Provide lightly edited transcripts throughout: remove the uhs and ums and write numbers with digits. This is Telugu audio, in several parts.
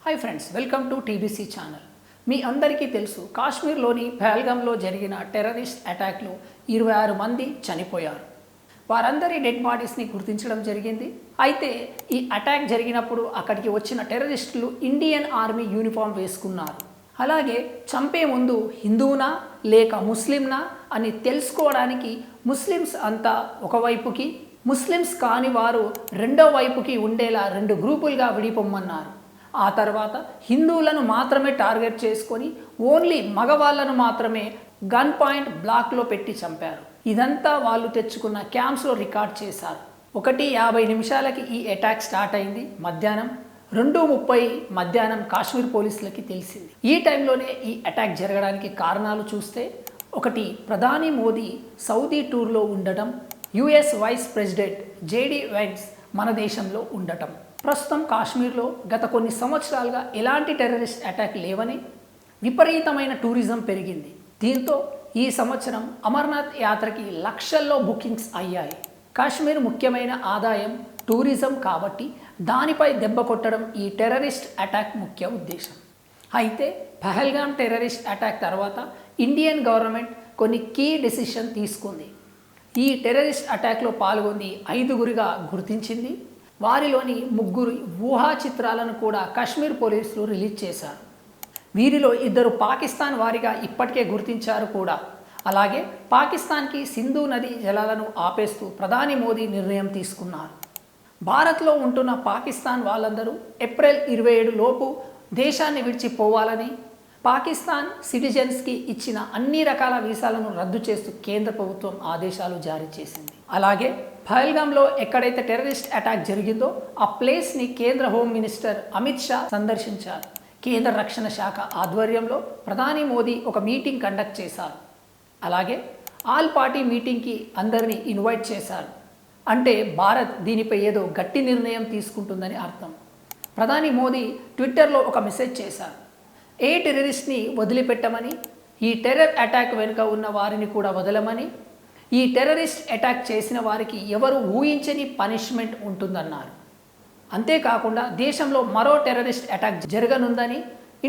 Hi friends, welcome to TBC channel. మీ అందరికీ తెలుసు, కాశ్మీర్లోని పహల్గామ్లో జరిగిన టెర్రరిస్ట్ అటాక్లో 26 మంది చనిపోయారు. వారందరి డెడ్ బాడీస్ని గుర్తించడం జరిగింది. అయితే ఈ అటాక్ జరిగినప్పుడు అక్కడికి వచ్చిన టెర్రరిస్టులు ఇండియన్ ఆర్మీ యూనిఫామ్ వేసుకున్నారు. అలాగే చంపే ముందు హిందువునా లేక ముస్లింనా అని తెలుసుకోవడానికి ముస్లిమ్స్ అంతా ఒకవైపుకి, ముస్లిమ్స్ కాని వారు రెండో వైపుకి ఉండేలా 2 గ్రూపులుగా విడిపోమ్మన్నారు. ఆ తర్వాత హిందువులను మాత్రమే టార్గెట్ చేసుకొని ఓన్లీ మగవాళ్ళను మాత్రమే గన్ పాయింట్ బ్లాక్లో పెట్టి చంపారు. ఇదంతా వాళ్ళు తెచ్చుకున్న క్యాంప్స్లో రికార్డ్ చేశారు. 1:50 ఈ అటాక్ స్టార్ట్ అయింది. మధ్యాహ్నం 2:30 మధ్యాహ్నం కాశ్మీర్ పోలీసులకి తెలిసింది. ఈ టైంలోనే ఈ అటాక్ జరగడానికి కారణాలు చూస్తే, ఒకటి, ప్రధాని మోదీ సౌదీ టూర్లో ఉండటం, US vice president JD Vance మన దేశంలో ఉండటం. ప్రస్తుతం కాశ్మీర్లో గత కొన్ని సంవత్సరాలుగా ఎలాంటి టెర్రరిస్ట్ అటాక్ లేవని, విపరీతమైన టూరిజం పెరిగింది. దీంతో ఈ సంవత్సరం అమర్నాథ్ యాత్రకి లక్షల్లో బుకింగ్స్ అయ్యాయి. కాశ్మీర్ ముఖ్యమైన ఆదాయం టూరిజం కాబట్టి దానిపై దెబ్బ కొట్టడం ఈ టెర్రరిస్ట్ అటాక్ ముఖ్య ఉద్దేశం. అయితే పహల్గామ్ టెర్రరిస్ట్ అటాక్ తర్వాత ఇండియన్ గవర్నమెంట్ కొన్ని కీ డెసిషన్ తీసుకుంది. ఈ టెర్రరిస్ట్ అటాక్లో పాల్గొంది 5గురిగా గుర్తించింది. వారిలోని 3 ఊహా చిత్రాలను కూడా కాశ్మీర్ పోలీసులు రిలీజ్ చేశారు. వీరిలో 2 పాకిస్తాన్ వారిగా ఇప్పటికే గుర్తించారు కూడా. అలాగే పాకిస్తాన్కి సింధు నది జలాలను ఆపేస్తూ ప్రధాని మోదీ నిర్ణయం తీసుకున్నారు. భారత్లో ఉంటున్న పాకిస్తాన్ వాళ్ళందరూ ఏప్రిల్ 27 లోపు దేశాన్ని విడిచిపోవాలని, పాకిస్తాన్ సిటిజన్స్కి ఇచ్చిన అన్ని రకాల వీసాలను రద్దు చేస్తూ కేంద్ర ప్రభుత్వం ఆదేశాలు జారీ చేసింది. అలాగే పహల్గామ్లో ఎక్కడైతే టెర్రరిస్ట్ అటాక్ జరిగిందో ఆ ప్లేస్ని కేంద్ర హోమ్ మినిస్టర్ అమిత్ షా సందర్శించారు. కేంద్ర రక్షణ శాఖ ఆధ్వర్యంలో ప్రధాని మోదీ ఒక మీటింగ్ కండక్ట్ చేశారు. అలాగే ఆల్ పార్టీ మీటింగ్కి అందరినీ ఇన్వైట్ చేశారు. అంటే భారత్ దీనిపై ఏదో గట్టి నిర్ణయం తీసుకుంటుందని అర్థం. ప్రధాని మోదీ ట్విట్టర్లో ఒక మెసేజ్ చేశారు. ఏ టెర్రరిస్ట్ని వదిలిపెట్టమని, ఈ టెర్రర్ అటాక్ వెనుక ఉన్న వారిని కూడా వదలమని, ఈ టెర్రరిస్ట్ అటాక్ చేసిన వారికి ఎవరు ఊహించని పనిష్మెంట్ ఉంటుందన్నారు. అంతేకాకుండా దేశంలో మరో టెర్రరిస్ట్ అటాక్ జరగనుందని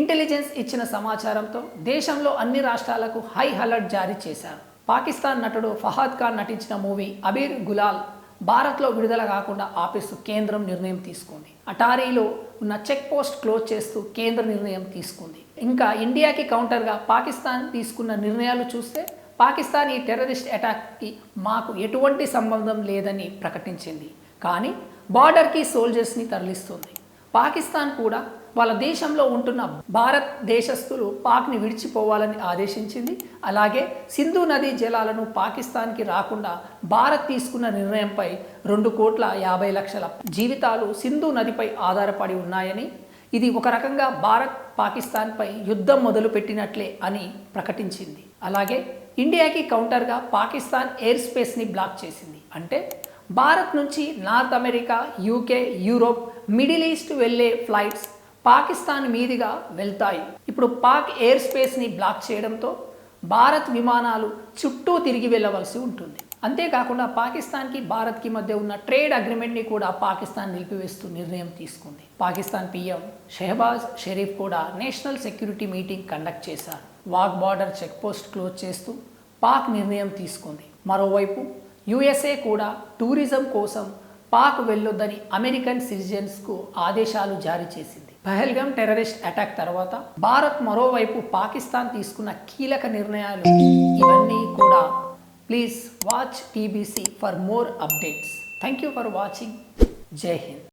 ఇంటెలిజెన్స్ ఇచ్చిన సమాచారంతో దేశంలో అన్ని రాష్ట్రాలకు హై అలర్ట్ జారీ చేశారు. పాకిస్తాన్ నటుడు ఫహాద్ ఖాన్ నటించిన మూవీ అబీర్ గులాల్ భారత్లో విడుదల కాకుండా ఆపేస్తూ కేంద్రం నిర్ణయం తీసుకుంది. అటారీలో ఉన్న చెక్ పోస్ట్ క్లోజ్ చేస్తూ కేంద్ర నిర్ణయం తీసుకుంది. ఇంకా ఇండియాకి కౌంటర్గా పాకిస్తాన్ తీసుకున్న నిర్ణయాలు చూస్తే, పాకిస్తాన్ ఈ టెర్రరిస్ట్ అటాక్కి మాకు ఎటువంటి సంబంధం లేదని ప్రకటించింది. కానీ బార్డర్కి సోల్జర్స్ని తరలిస్తుంది. పాకిస్తాన్ కూడా వాళ్ళ దేశంలో ఉంటున్న భారత్ దేశస్థులు పాక్ని విడిచిపోవాలని ఆదేశించింది. అలాగే సింధు నదీ జలాలను పాకిస్తాన్కి రాకుండా భారత్ తీసుకున్న నిర్ణయంపై 2,50,00,000 జీవితాలు సింధు నదిపై ఆధారపడి ఉన్నాయని, ఇది ఒక రకంగా భారత్ పాకిస్తాన్పై యుద్ధం మొదలుపెట్టినట్లే అని ప్రకటించింది. అలాగే ఇండియాకి కౌంటర్గా పాకిస్తాన్ ఎయిర్ స్పేస్ని బ్లాక్ చేసింది. అంటే భారత్ నుంచి north America, UK, Europe, middle east వెళ్ళే ఫ్లైట్స్ పాకిస్తాన్ మీదుగా వెళ్తాయి. ఇప్పుడు పాక్ ఎయిర్ స్పేస్ని బ్లాక్ చేయడంతో భారత్ విమానాలు చుట్టూ తిరిగి వెళ్ళవలసి ఉంటుంది. అంతేకాకుండా పాకిస్తాన్కి భారత్కి మధ్య ఉన్న ట్రేడ్ అగ్రిమెంట్ని కూడా పాకిస్తాన్ నిలిపివేస్తూ నిర్ణయం తీసుకుంది. పాకిస్తాన్ పీఎం షెహబాజ్ షరీఫ్ కూడా నేషనల్ సెక్యూరిటీ మీటింగ్ కండక్ట్ చేశారు. వాగ్ బార్డర్ చెక్ పోస్ట్ క్లోజ్ చేస్తూ పాక్ నిర్ణయం తీసుకుంది. మరోవైపు యుఎస్ఏ కూడా టూరిజం కోసం పాక్ వెళ్ళొద్దని అమెరికన్ సిటిజన్స్కు ఆదేశాలు జారీ చేసింది. పహల్గామ్ టెర్రరిస్ట్ అటాక్ తర్వాత భారత్ మరోవైపు పాకిస్తాన్ తీసుకున్న కీలక నిర్ణయాలు ఇవన్నీ కూడా. Please watch TBC for more updates. Thank you for watching. జై హింద్.